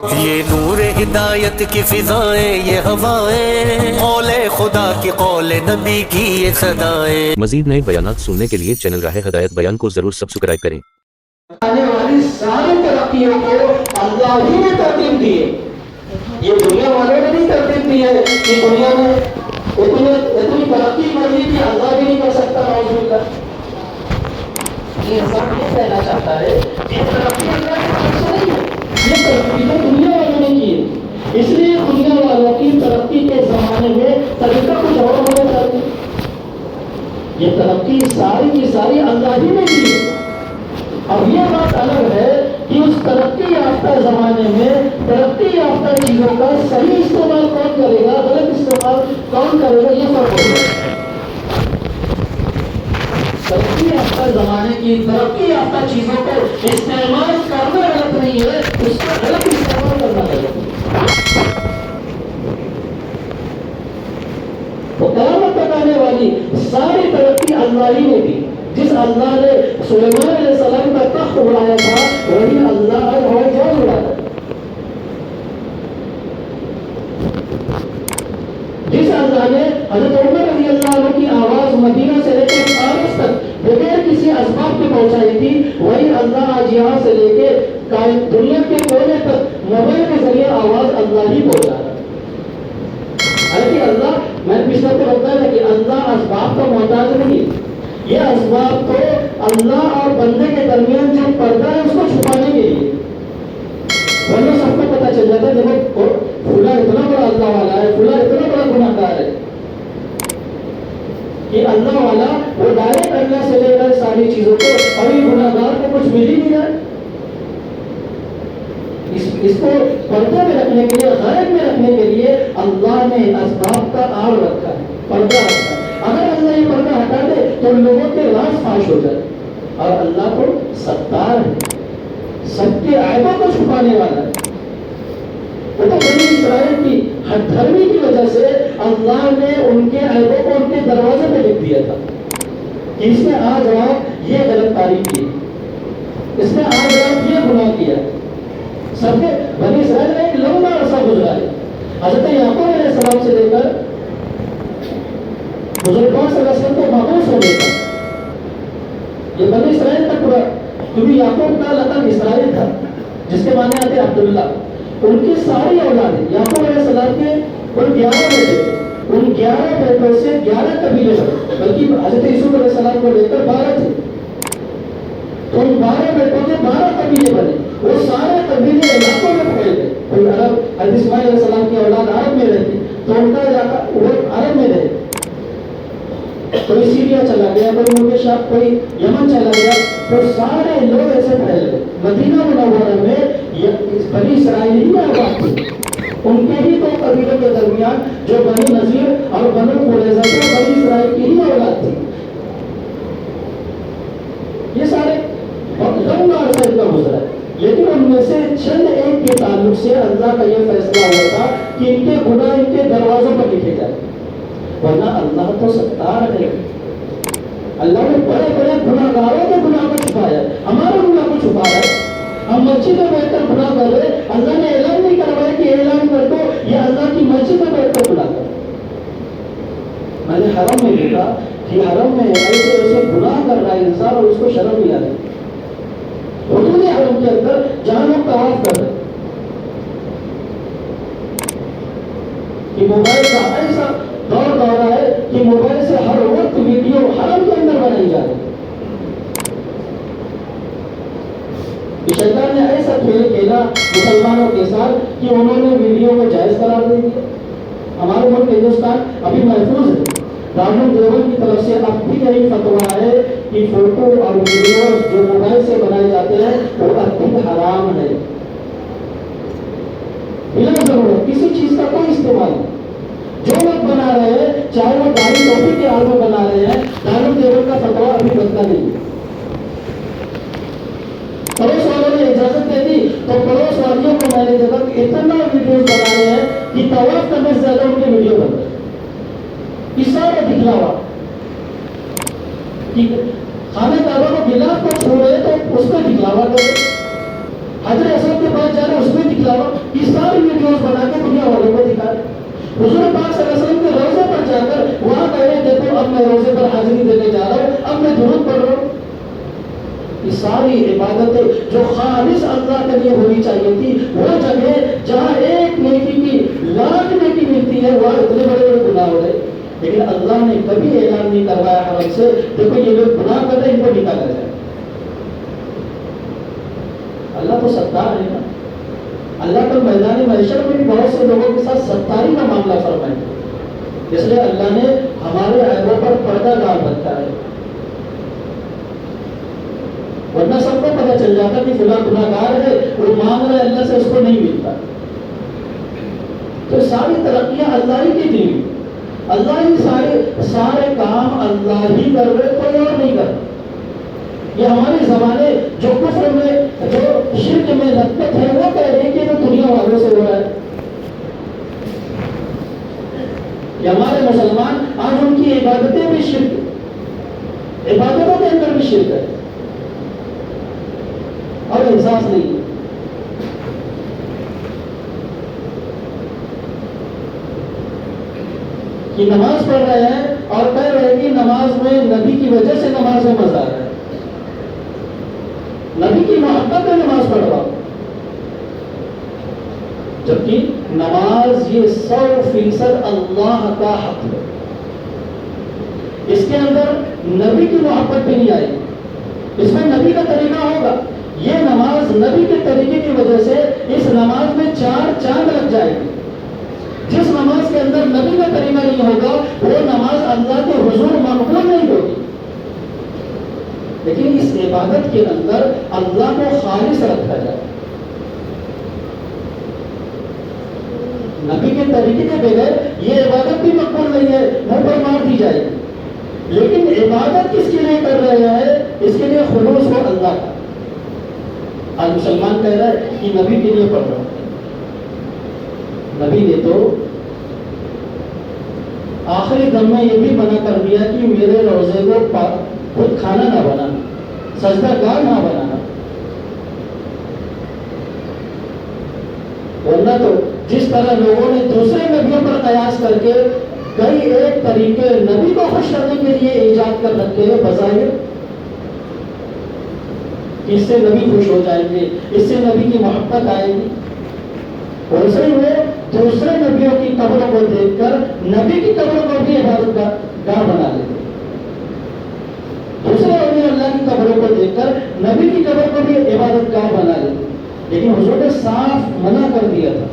یہ نور ہدایت کی فضائیں، یہ ہوائیں، قول خدا کی، قول نبی کی یہ صدائیں۔ مزید نئے بیانات سننے کے لیے چینل راہ ہدایت بیان کو ضرور سبسکرائب کریں۔ آنے والی ساری ترقیوں کو اللہ ہی نے ترتیب دی ہے، یہ دنیا والوں نے نہیں ترتیب دی ہے کہ دنیا میں اتنی ترقی کر لی کہ اللہ بھی نہیں کر سکتا۔ نعوذ باللہ، یہ انسان یہ کہنا چاہتا ہے یہ ترقی اللہ کی طرف سے نہیں ہے، یہ ترقی تو دنیا والوں نے کی ہے، اس لیے دنیا والوں کی ترقی کے زمانے میں طریقہ کچھ اور ہونا چاہیے۔ یہ ترقی ساری کی ساری اللہ ہی نے کی ہے۔ اب یہ بات الگ ہے کہ اس ترقی یافتہ زمانے میں ترقی یافتہ چیزوں کا صحیح استعمال کون کرے گا، غلط استعمال کون کرے گا، یہ فرق ہوگا۔ ترقی یافتہ زمانے کی ترقی یافتہ چیزوں کو استعمال کرنا غلط نہیں ہے، اس کا غلط استعمال کرنا غلط ہے۔ تو قیامت تک آنے والی ساری ترقی اللہ ہی نے دی۔ جس اللہ نے سلیمان علیہ السلام کا تخت اڑایا تھا وہی اللہ آج ہوائی جہاز اڑاتا ہے۔ جس اللہ نے حضرت عمر رضی اللہ عنہ کی آواز مدینہ سے لے کے فارس تک بغیر کسی اسباب کے پہنچائی تھی، وہی اللہ آج یہاں سے لے کے دنیا کے کونے تک موبائل کے ذریعے آواز اللہ ہی پہنچا رہا ہے۔ حالانکہ اللہ، میں نے پچھلے ہفتے بتایا کہ اللہ اسباب کا محتاج نہیں ہے، یہ اسباب تو اللہ اور بندے کے درمیان جو پردہ ہے اس کو چھپانے کے لیے، ورنہ سب کو پتہ چل جاتا ہے دیکھو فلاں اتنا بڑا اللہ والا ہے، فلاں اتنا بڑا گناہ گار ہے۔ یہ اللہ والا وہ ڈائریکٹ اللہ سے لے کر ساری چیزوں کو، اور یہ گناہ گار کو کچھ مل ہی نہیں رہا۔ اس کو پردے میں رکھنے کے لیے، غیب میں رکھنے کے لیے اللہ نے اسباب کا آڑ رکھا ہے، پردہ رکھا ہے۔ اگر اللہ یہ پردہ ہٹا دے تو لوگوں کے راز فاش ہو جائے، اور اللہ تو ستار ہے، سب کے عیبوں کو چھپانے والا ہے۔ وہ تو بنی اسرائیل کی ہٹ دھرمی کی وجہ سے اللہ نے ان کے عیبوں کو ان کے دروازے پہ لکھ دیا تھا کہ اس نے آج رات یہ غلط کاری کی، اس نے آج رات یہ گناہ کیا۔ سب کے بنی اسرائیل میں ایک لمبا عرصہ گزرا ہے، حضرت یعقوب علیہ السلام سے لے کر حضور پاک صلی اللہ علیہ وسلم کو مبعوث ہونے تک یہ بنی اسرائیل تک پورا، کیونکہ یعقوب کا لقب اسرائیل تھا جس کے معنی آتے عبداللہ۔ ان کی ساری اولادیں یعقوب علیہ السلام کے ان 11 بیٹے تھے، ان 11 بیٹوں سے 11 قبیلے بنے، بلکہ حضرت یوسف علیہ السلام کو لے کر 12 تھے، تو ان 12 بیٹوں کے 12 قبیلے بنے۔ وہ سارے قبیلے علاقوں میں پھیل گئے، کوئی عرب، حضرت اسماعیل علیہ السلام کی اولاد عرب میں رہتی تو ان کا علاقہ وہ عرب میں رہے، کوئی سیریا چلا گیا، کوئی ملک شام، کوئی یمن چلا گیا، تو سارے لوگ ایسے پھیل گئے۔ مدینہ منورہ میں بنی اسرائیل ہی آباد تھے، ان کے ہی 2 قبیلوں کے درمیان جو بنی نذیر اور بنو قریظہ تھے، بنی اسرائیل کی ہی اولاد تھی۔ یہ سارے لمبا عرصہ ان کا گزرا ہے، لیکن ان میں سے چند ایک کے تعلق سے اللہ کا یہ فیصلہ ہوا تھا کہ ان کے گناہ ان کے دروازوں پر لکھے جائیں، ورنہ اللہ تو ستار ہے۔ اللہ نے بڑے بڑے گناہ گاروں کے گناہ کو چھپایا، ہمارے گناہ کو چھپایا ہے۔ ہم مسجد میں بیٹھ کر گناہ کر رہے، اللہ نے اعلان نہیں کروایا کہ اعلان کر دو یہ اللہ کی مسجد میں بیٹھ کر گناہ کر۔ میں نے حرم میں دیکھا کہ حرم میں ایسے ایسے گناہ کر رہا ہے انسان اور اس کو شرم نہیں آ رہی۔ حدود حرم کے اندر جہاں لوگ طواف کر رہے کہ موبائل کا ایسا دور دورہ ہے کہ موبائل سے ہر وقت ویڈیو حرم کے اندر بنائی جا رہی ہے۔ شیطان نے ایسا کھیل کھیلا مسلمانوں کے ساتھ کہ انہوں نے ویڈیو کو جائز قرار دے دیا۔ ہمارے ملک ہندوستان ابھی محفوظ ہے، دارالعلوم دیوبند کی طرف سے اب بھی یہی فتویٰ ہے کہ فوٹو اور ویڈیوز جو موبائل سے بنائے جاتے ہیں وہ اب بھی حرام ہے، بلا ضرورت کسی چیز کا کوئی استعمال نہیں۔ جو لوگ بنا رہے ہیں چاہے وہ داری ٹوپی کے آلو بنا رہے ہیں، دارالعلوم دیوبند کا فتویٰ ابھی بنتا نہیں ہے۔ پڑوس والوں نے اجازت دے دی تو پڑوس والیوں کو میں نے دیکھا کہ اتنا ویڈیوز بنا رہے ہیں کہ طواف کرنے سے زیادہ ان کے ویڈیو بن رہے ہیں، اشارہ دکھلاوا کہ خانہ کعبہ کو غلاف کو چھوڑ رہے تو اس کو دکھلاوا کرے، حجر اسود کے پاس جا رہے اس میں دکھلاوا کی ساری ویڈیوز بنا کے دنیا والوں کو دکھا رہے. حضور پاک صلی اللہ علیہ وسلم کے روزے پر جا کر وہاں کہہ رہے دیکھو اب میں روزے پر حاضری دینے جا رہا ہوں, اب میں درود پڑھ رہا ہوں. یہ ساری عبادتیں جو خالص اللہ کے لیے ہونی چاہیے تھی, وہ جگہ جہاں ایک نیکی کی لاکھ نیکی ملتی ہے وہاں اتنے بڑے بڑے گناہ ہو رہے. لیکن اللہ نے کبھی اعلان نہیں کروایا حرم سے دیکھو یہ لوگ گناہ کر رہے ہیں, ان کو نکالا جائے. اللہ تو ستار ہے نا. اللہ کا میدان محشر میں بھی بہت سے لوگوں کے ساتھ ستاری کا معاملہ فرمائے, اس لیے اللہ نے ہمارے عیبوں پر پردہ ڈال رکھا ہے. ورنہ سب کو پتہ چل جاتا کہ فلاں گناہگار ہے, وہ مانگ رہا ہے اللہ سے, اس کو نہیں ملتا. تو ساری ترقیاں اللہ ہی کی دی, اللہ ہی سارے کام اللہ ہی کر رہے, کوئی اور نہیں کر رہا. یہ ہمارے زمانے جو کفر میں جو شرک میں لطفت ہے وہ کہہ رہے ہیں کہ تو دنیا والوں سے ہو رہا ہے. یہ ہمارے مسلمان آج ان کی عبادتیں بھی شرک, عبادتوں کے اندر بھی شرک ہے اور احساس نہیں. کہ نماز پڑھ رہے ہیں اور کہہ رہے ہیں کہ نماز میں نبی کی وجہ سے نماز میں مزہ آ رہا ہے, نبی کی محبت میں نماز پڑھ رہا ہوں. جبکہ نماز یہ 100% اللہ کا حق ہے, اس کے اندر نبی کی محبت بھی نہیں آئے گی, اس میں نبی کا طریقہ ہوگا. یہ نماز نبی کے طریقے کی وجہ سے اس نماز میں 4 چاند لگ جائے گی. جس نماز کے اندر نبی کا طریقہ نہیں ہوگا وہ نماز اللہ کے حضور مقبول نہیں ہوگی. لیکن اس عبادت کے اندر اللہ کو خالص رکھا جائے, نبی کے طریقے کے بغیر یہ عبادت بھی مقبول نہیں ہے, منہ پر مار دی جائے گی. لیکن عبادت کس کے لیے کر رہے ہیں, اس کے لیے خلوص ہو اللہ کا. آج مسلمان کہہ رہا ہے کہ نبی کے لیے پڑھ رہا ہوں. نبی نے تو آخری دم میں یہ بھی منع کر دیا کہ میرے روزے کو خود کھانا نہ بنانا, سجدہ گاہ نہ بنانا. ورنہ تو جس طرح لوگوں نے دوسرے نبیوں پر قیاس کر کے کئی ایک طریقے نبی کو خوش کرنے کے لیے ایجاد کر رکھے ہیں بظاہر, اس سے نبی خوش ہو جائیں گے, اس سے نبی کی محبت آئے گی. ویسے ہی وہ دوسرے نبیوں کی قبروں کو دیکھ کر نبی کی قبروں کو بھی عبادت گاہ بنا لیتے. دوسرے اولیاء اللہ کی قبروں کو دیکھ کر نبی کی قبر کو بھی عبادت گاہ بنا لیتے. لیکن حضور نے صاف منع کر دیا تھا,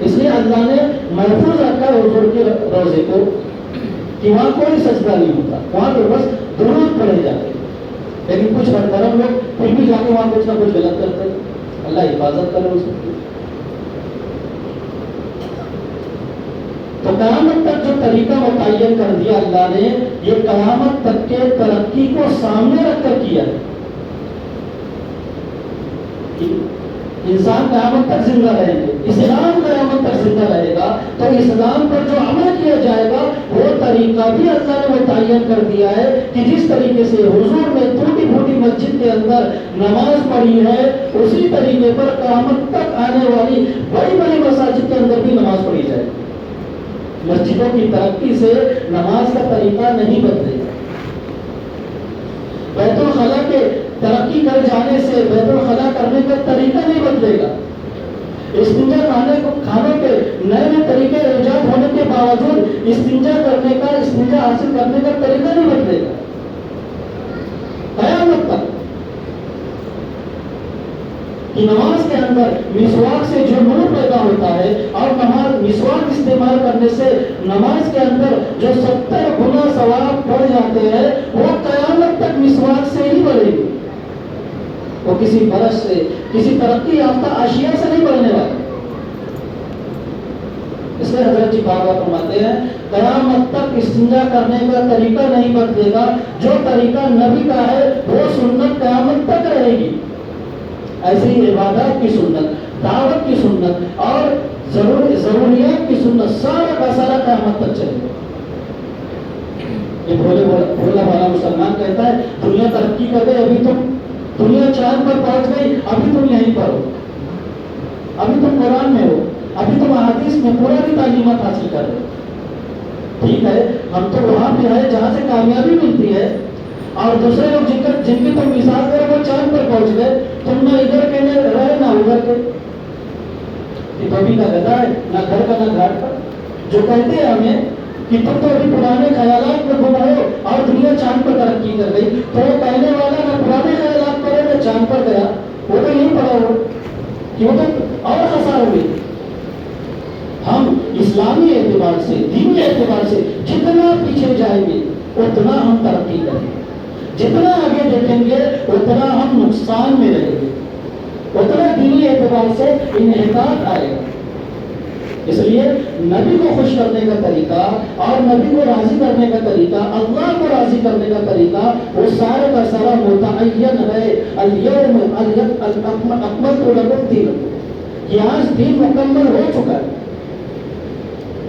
اس لیے اللہ نے محفوظ رکھا حضور کے روزے کو کہ وہاں کوئی سجدہ نہیں ہوتا, وہاں تو بس درود پڑھے جاتے. لیکن کچھ برطرف لوگ پھر بھی جا کے وہاں کچھ نہ کچھ غلط کرتے. اللہ حفاظت کرے اس کی. تو قیامت تک جو طریقہ متعین کر دیا اللہ نے, یہ قیامت تک کے ترقی کو سامنے رکھ کر کیا ہے. انسان قیامت تک زندہ رہیں گے, اسلام قیامت تک زندہ رہے گا, تو اسلام پر جو عمل کیا جائے گا وہ طریقہ بھی اللہ نے متعین کر دیا ہے کہ جس طریقے سے حضور نے ٹوٹی پھوٹی مسجد کے اندر نماز پڑھی ہے, اسی طریقے پر قیامت تک آنے والی بڑی بڑی مساجد کے اندر بھی نماز پڑھی جائے گی. مسجدوں کی ترقی سے نماز کا طریقہ نہیں بدلے گا. بیت الخلا کے ترقی کر جانے سے بیت الخلا کرنے کا طریقہ نہیں بدلے گا. استنجا کھانے کے نئے نئے طریقے ایجاد ہونے کے باوجود استنجا کرنے کا, استنجا حاصل کرنے کا طریقہ نہیں بدلے گا قیامت تک. کہ نماز کے اندر مسواک سے جو نور پیدا ہوتا ہے اور نماز مسواک استعمال کرنے سے نماز کے اندر جو 70 گنا ثواب بڑھ جاتے ہیں وہ قیامت تک مسواک سے ہی بڑھے گی. وہ کسی برش سے, کسی ترقی یافتہ اشیاء سے نہیں بڑھنے والا. اس لیے حضرت جی بار بار فرماتے ہیں قیامت تک استنجا کرنے کا طریقہ نہیں بدلے گا. جو طریقہ نبی کا ہے وہ سنت قیامت تک رہے گی. ایسی عبادات کی سنت, دعوت کی سنت اور ضروریات کی سنت سارا کا سارا قیامت تک چلے گا. یہ بھولا بھالا مسلمان کہتا ہے دنیا ترقی کر گئی, ابھی تم دنیا چاند پر پہنچ گئی, ابھی تم یہیں پر ہو. ابھی تم قرآن میں ہو، ابھی تم احادیث میں پرانی تعلیمات حاصل کر رہے ہو. ٹھیک ہے، ہم تو وہاں پہ ہے جہاں سے کامیابی ملتی ہے، اور دوسرے لوگ جن کی تم مثال دے وہ چاند پر پہنچ گئے، تم نہ ادھر کے نہ رہے نہ ادھر کے. یہ دھوبی کا گدھا ہے، نہ گھر کا نہ گھاٹ کا. جو کہتے ہیں ہمیں کہ تم تو ابھی پرانے خیالات میں گم ہو اور دنیا چاند پر ترقی کر گئی، تو وہ کہنے والا نہ پرانے خیالات پر ہے نہ چاند پر گیا، وہ تو یہی پڑا ہو کیوں تو اور خسار ہوئی. ہم اسلامی اعتبار سے، دینی اعتبار سے جتنا پیچھے جائیں گے اتنا ہم ترقی کریں گے، جتنا آگے دیکھیں گے اتنا ہم نقصان میں رہیں گے، اتنا دینی اعتبار سے انحطاط آئے گا. اس لیے نبی کو خوش کرنے کا طریقہ اور نبی کو راضی کرنے کا طریقہ، اللہ کو راضی کرنے کا طریقہ، وہ سارا کا سارا متعین ہے. الیوم اکملت لکم دینکم، یہ آج دین مکمل ہو چکا ہے،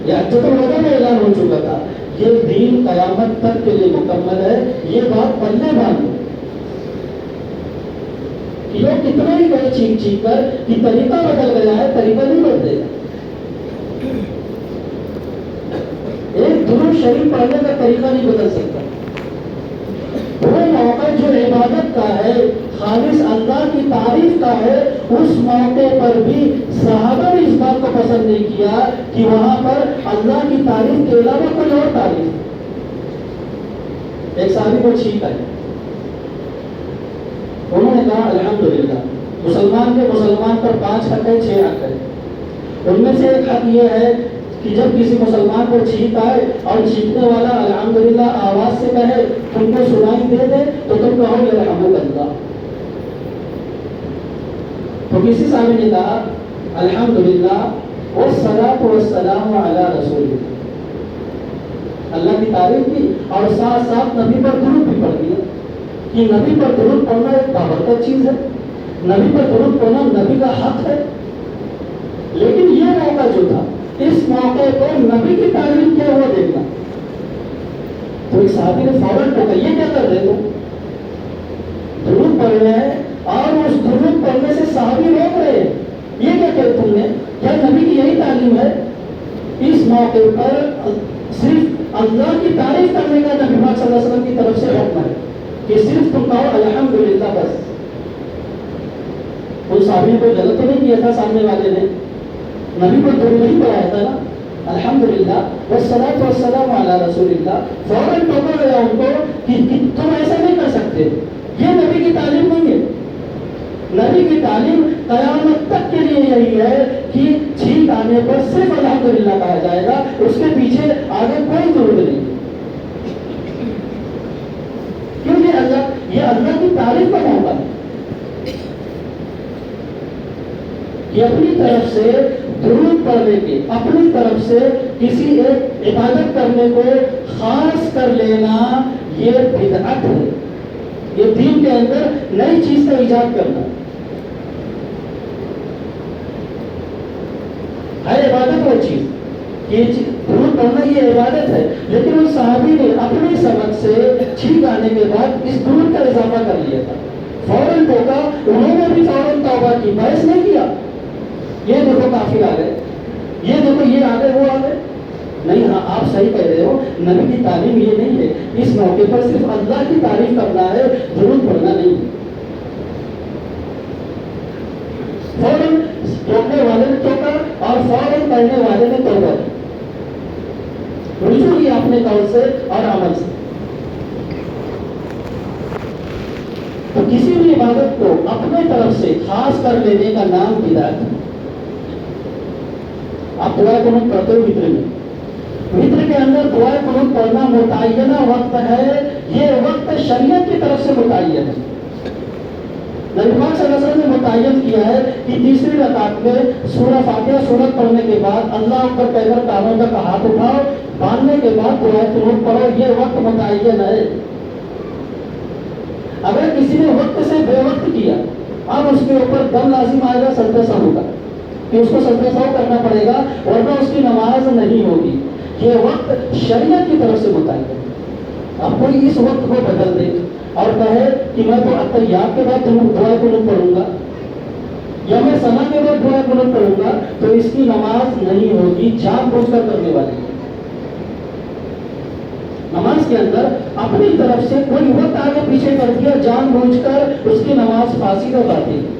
یہ حجۃ الوداع میں اعلان ہو چکا تھا. یہ دین قیامت تک کے لیے مکمل ہے. یہ بات پلے باندھو. لوگ کتنا ہی کہے چیخ چیخ کر کہ طریقہ بدل گیا ہے، طریقہ نہیں بدلے گا. ایک درود شریف پڑھنے کا طریقہ نہیں بدل سکتا. وہ موقع جو عبادت کا ہے، خالص اللہ کی تعریف کا ہے، اس موقع پر بھی صحابہ نے اس بات کو پسند نہیں کیا کہ وہاں پر اللہ کی تعریف کے علاوہ کوئی اور تعریف. ایک صحابی کو چھینک آئی، انہوں نے کہا الحمدللہ. مسلمان کے مسلمان پر 5 حق ہے، 6 حق ہے. ان میں سے ایک حق یہ ہے کہ جب کسی مسلمان کو چھینک آئے اور چھینکنے والا الحمدللہ آواز سے کہے، تم کو سنائی دے دے تو تم کہو یرحمک اللہ. تو کسی صاحب نے کہا الحمدللہ والصلاۃ والسلام علی رسول اللہ، اللہ کی تعریف کی اور ساتھ ساتھ نبی پر درود بھی پڑھ دیا. کہ نبی پر درود پڑھنا ایک بابرکت چیز ہے، نبی پر درود پڑھنا نبی کا حق ہے. لیکن یہ موقع جو تھا، اس موقع پر نبی کی تعلیم کیا ہوا دیکھنا. تو ایک صحابی نے فوراً ٹوکا، یہ کیا کر رہے تم؟ درود پڑھ رہے ہیں اور اس درود پڑھنے سے صحابی روک رہے ہیں. یہ کیا کہ تم نے؟ کیا نبی کی یہی تعلیم ہے؟ اس موقع پر صرف اللہ کی تعریف کرنے کا نبی پاک صلی اللہ علیہ وسلم کی طرف سے حکم ہے کہ صرف تم کہو الحمدللہ بس. ان صحابی نے کوئی غلط تو نہیں کیا تھا، سامنے والے نے نبی کو درود نہیں پڑھایا تھا نا. الحمدللہ والصلاۃ والسلام علی رسول اللہ. فوراً ٹوکا گیا ان کو کہ تم ایسا نہیں کر سکتے، یہ نبی کی تعلیم نہیں ہے. نبی کی تعلیم قیامت تک کے لیے یہی ہے کہ چھینک آنے پر صرف الحمدللہ کہا جائے گا، اس کے پیچھے آگے کوئی درود نہیں. کیوں؟ یہ اللہ کی تعریف کا موقع ہے. یہ اپنی طرف سے درود پڑھنے کے، اپنی طرف سے کسی ایک عبادت کرنے کو خاص کر لینا، یہ بدعت ہے. یہ دین کے اندر نئی چیز کا ایجاد کرنا ہے. عبادت وہ چیز، یہ درود پڑھنا یہ عبادت ہے. لیکن ان صحابی نے اپنی سمجھ سے چھینک آنے کے بعد اس درود کا اضافہ کر لیا تھا. فوراً ٹوکا، انہوں نے بھی فوراً توبہ کی، بحث نہیں کیا. یہ دیکھو کافر آ گئے، یہ دیکھو یہ آ گئے، وہ آ گئے. نہیں، ہاں آپ صحیح کہہ رہے ہو، نبی کی تعلیم یہ نہیں ہے. اس موقع پر صرف اللہ کی تعریف کرنا ہے، درود پڑھنا نہیں. فوراً ٹوکنے والے نے ٹوکا اور فوراً پڑھنے والے نے توبہ کی. رجوع کیا اپنے قول سے اور عمل سے. تو کسی بھی عبادت کو اپنے طرف سے خاص کر لینے کا نام بدعت ہے. آپ دعا قنوت پڑھتے ہو وتر میں، وتر کے اندر دعا قنوت پڑھنا متعینہ وقت ہے. یہ وقت شریعت کی طرف سے متعین ہے. نبی پاک صلی اللہ علیہ وسلم نے متعین کیا ہے کہ تیسری رکعت میں سورہ فاتحہ سورت پڑھنے کے بعد اللہ اکبر کہہ کر کانوں تک ہاتھ اٹھاؤ، باندھنے کے بعد دعا قنوت پڑھو. یہ وقت متعین ہے. اگر کسی نے وقت سے بے وقت کیا، اب اس کے اوپر دم لازم آئے گا سجدہ سہو کا، کہ اس کو سجدہ سہو کرنا پڑے گا ورنہ اس کی نماز نہیں ہوگی. یہ وقت شریعت کی طرف سے متعین ہے. اب کوئی اس وقت کو بدل دے اور کہے کہ میں تو اتحیات کے بعد دعا قنوت پڑھوں گا، یا میں سنا کے بعد دعا قنوت پڑھوں گا تو اس کی نماز نہیں ہوگی، جان بوجھ کر کرنے والی ہے۔ نماز کے اندر اپنی طرف سے کوئی وقت آگے پیچھے کر دیا جان بوجھ کر، اس کی نماز فاسد ہو جاتی ہے۔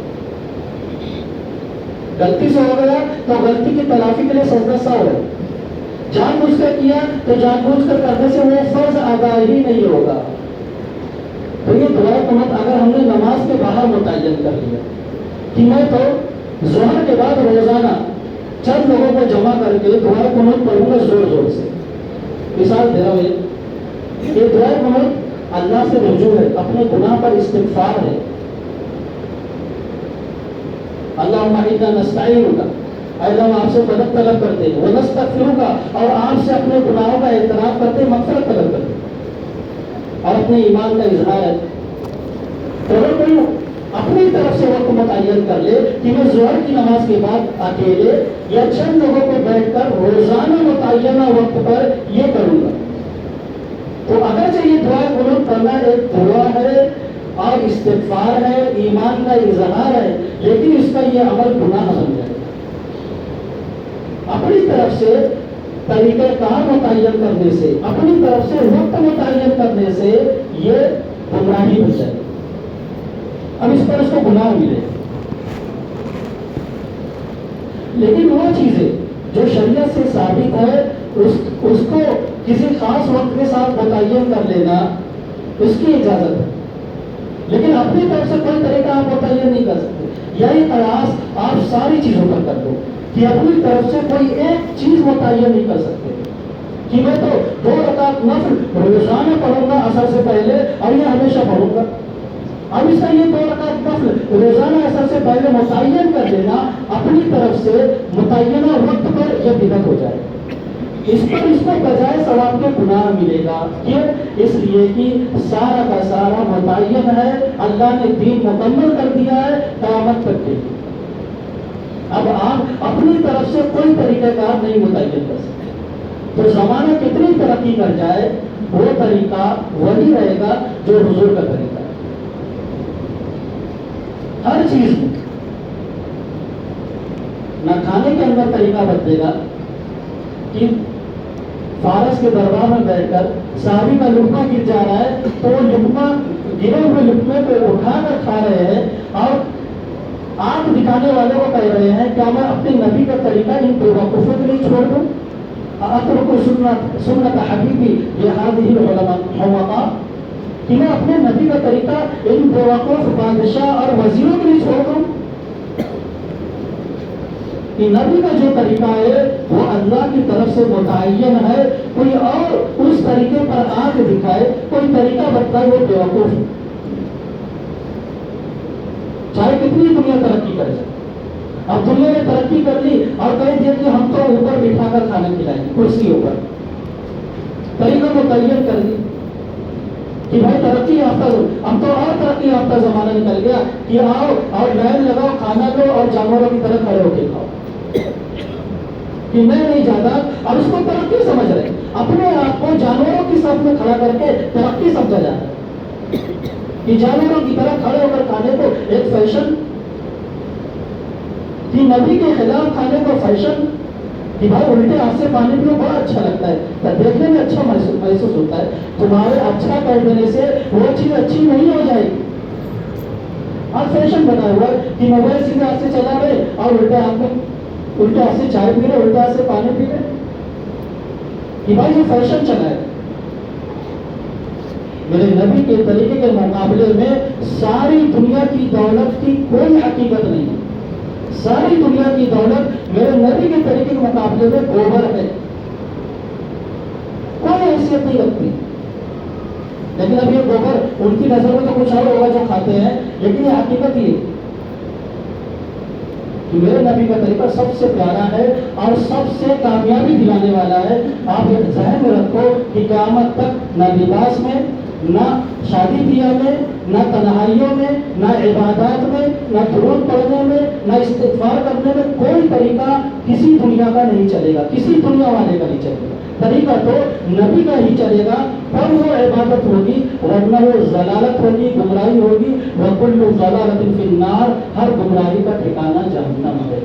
غلطی سے ہو گیا تو غلطی کی تلافی کے لیے سجدہ سہو ہے، جان بوجھ کر کیا تو جان بوجھ کر کرنے سے وہ فرض ادا ہی نہیں ہوگا۔ تو یہ دعا قنوت اگر ہم نے نماز کے باہر متعین کر لیا کہ میں تو ظہر کے بعد روزانہ چند لوگوں کو جمع کر کے دعا قنوت پڑھوں گا زور زور سے، مثال دے رہا ہوں، یہ دعا قنوت اللہ سے رجوع ہے، اپنے گناہ پر استغفار ہے۔ اللہم انا نستعینک، اے اللہ ہم آپ سے مدد طلب کرتے ہیں، ونستغفرک، اور آپ سے اپنے گناہوں کا اعتراف کرتے ہیں، مغفرت طلب کرتے ہیں، اور اپنے ایمان کا اظہار ہے۔ تو اگر کوئی اپنی طرف سے وقت متعین کر لے کہ میں ظہر کی نماز کے بعد اکیلے یا چند لوگوں کو بیٹھ کر روزانہ متعینہ وقت پر یہ کروں گا، تو اگرچہ یہ دعا قنوت پڑھنا ایک دعا ہے اور استغفار ہے، ایمان کا اظہار ہے، لیکن اس کا یہ عمل گناہ بن جائے گا۔ اپنی طرف سے طریقہ کار متعین کرنے سے، اپنی طرف سے وقت متعین کرنے سے یہ گمراہی بن جائے گی، اب اس پر اس کو گناہ ملے۔ لیکن وہ چیزیں جو شریعت سے ثابت ہے اس کو کسی خاص وقت کے ساتھ متعین کر لینا اس کی اجازت ہے، لیکن اپنی طرف سے کوئی طریقہ آپ متعین نہیں کر سکتے۔ یہی قیاس آپ ساری چیزوں پر کر دو کہ اپنی طرف سے کوئی ایک چیز متعین نہیں کر سکتے کہ میں تو 2 رکعت نفل روزانہ پڑھوں گا عصر سے پہلے اور یہ ہمیشہ پڑھوں گا۔ اب اس کا یہ 2 رکعت نفل روزانہ عصر سے پہلے متعین کر دینا اپنی طرف سے متعینہ وقت پر، یہ بدعت ہو جائے، اس پر اس کو بجائے ثواب کے گناہ ملے گا۔ کیوں؟ اس لیے کہ سارا کا سارا متعین ہے، اللہ نے دین مکمل کر دیا ہے قیامت تک کے۔ اب آپ اپنی طرف سے کوئی طریقہ کار نہیں متعین کر سکتے، تو زمانہ کتنی ترقی کر جائے وہ طریقہ وہی رہے گا جو حضور کا طریقہ ہے ہر چیز میں۔ نہ کھانے کے اندر طریقہ بدلے گا کہ فارس کے دربار میں بیٹھ کر صحابی کا لقمہ گر جا رہا ہے تو وہ لقمہ گرے ہوئے لقمے کو اٹھا کر کھا رہے ہیں اور آنکھ دکھانے والے کو کہہ رہے ہیں کیا میں اپنے نبی کا طریقہ ان بیوقوفوں کے لیے چھوڑ دوں؟ اترک سنت حبیبی بہذہ الحمقاء، کہ میں اپنے نبی کا طریقہ ان بیوقوف بادشاہ اور وزیروں کے لیے چھوڑ دوں؟ کہ نبی کا جو طریقہ ہے وہ اللہ کی طرف سے متعین ہے، کوئی اور اس طریقے پر آنکھ دکھائے، کوئی طریقہ بتائے، وہ بیوقوف ہے، چاہے کتنی دنیا ترقی کرے۔ اب دنیا نے ترقی کر لی اور کہہ دیا کہ ہم تو اوپر بٹھا کر کھانا کھلائیں گے، کرسی اوپر، طریقہ متعین کر دی کہ بھائی ترقی یافتہ، اب تو اور ترقی یافتہ زمانہ نکل گیا کہ آؤ اور لائن لگاؤ، کھانا لو اور جانوروں کی طرح کھڑے ہو کے کھاؤ، کہ میں نہیں جاتا۔ اب اس کو ترقی سمجھ رہے، اپنے آپ کو جانوروں کی صف میں کھڑا کر کے ترقی سمجھا جاتا ہے کہ جانوروں کی طرح کھڑے ہو کر کھانے کو ایک فیشن، کہ نبی کے خلاف کھانے کو فیشن، کہ بھائی الٹے ہاتھ سے پانی پیو، بڑا اچھا لگتا ہے، دیکھنے میں اچھا محسوس ہوتا ہے، تمہارے اچھا کر دینے سے وہ چیز اچھی نہیں ہو جائے گی۔ اور فیشن بنا ہوا ہے کہ موبائل سیدھے ہاتھ سے چلا رہے اور الٹے ہاتھ میں، الٹے ہاتھ سے چائے پی رہے، الٹے ہاتھ سے پانی پی رہے، کہ بھائی یہ فیشن چلا ہے۔ میرے نبی کے طریقے کے مقابلے میں ساری دنیا کی دولت کی کوئی حقیقت نہیں ہے، ساری دنیا کی دولت میرے نبی کے طریقے کے مقابلے میں گوبر ہے، کوئی حیثیت نہیں رکھتی۔ لیکن اب یہ گوبر ان کی نظر میں تو کچھ اور ہوگا جو کھاتے ہیں، لیکن یہ حقیقت یہ کہ میرے نبی کا طریقہ سب سے پیارا ہے اور سب سے کامیابی دلانے والا ہے۔ آپ ایک ذہن میں رکھو کہ قیامت تک نہ لباس میں، نہ شادی بیاہ میں، نہ تنہائیوں میں، نہ عبادات میں، نہ درود پڑھنے میں، نہ استغفار کرنے میں کوئی طریقہ کسی دنیا کا نہیں چلے گا، کسی دنیا والے کا نہیں چلے گا۔ طریقہ تو نبی کا ہی چلے گا، تب وہ عبادت ہوگی، ورنہ وہ ضلالت ہوگی، گمراہی ہوگی۔ وَكُلُّ ضَلَالَةٍ فِي النَّارِ، ہر گمراہی کا ٹھکانہ جہنم ہے۔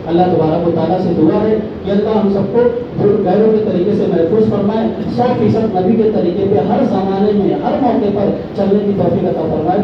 اللہ تبارک و تعالیٰ سے دعا ہے کہ اللہ ہم سب کو غیروں کے طریقے سے محفوظ فرمائے، 100% نبی کے طریقے پہ ہر زمانے میں ہر موقع پر چلنے کی توفیق عطا فرمائے۔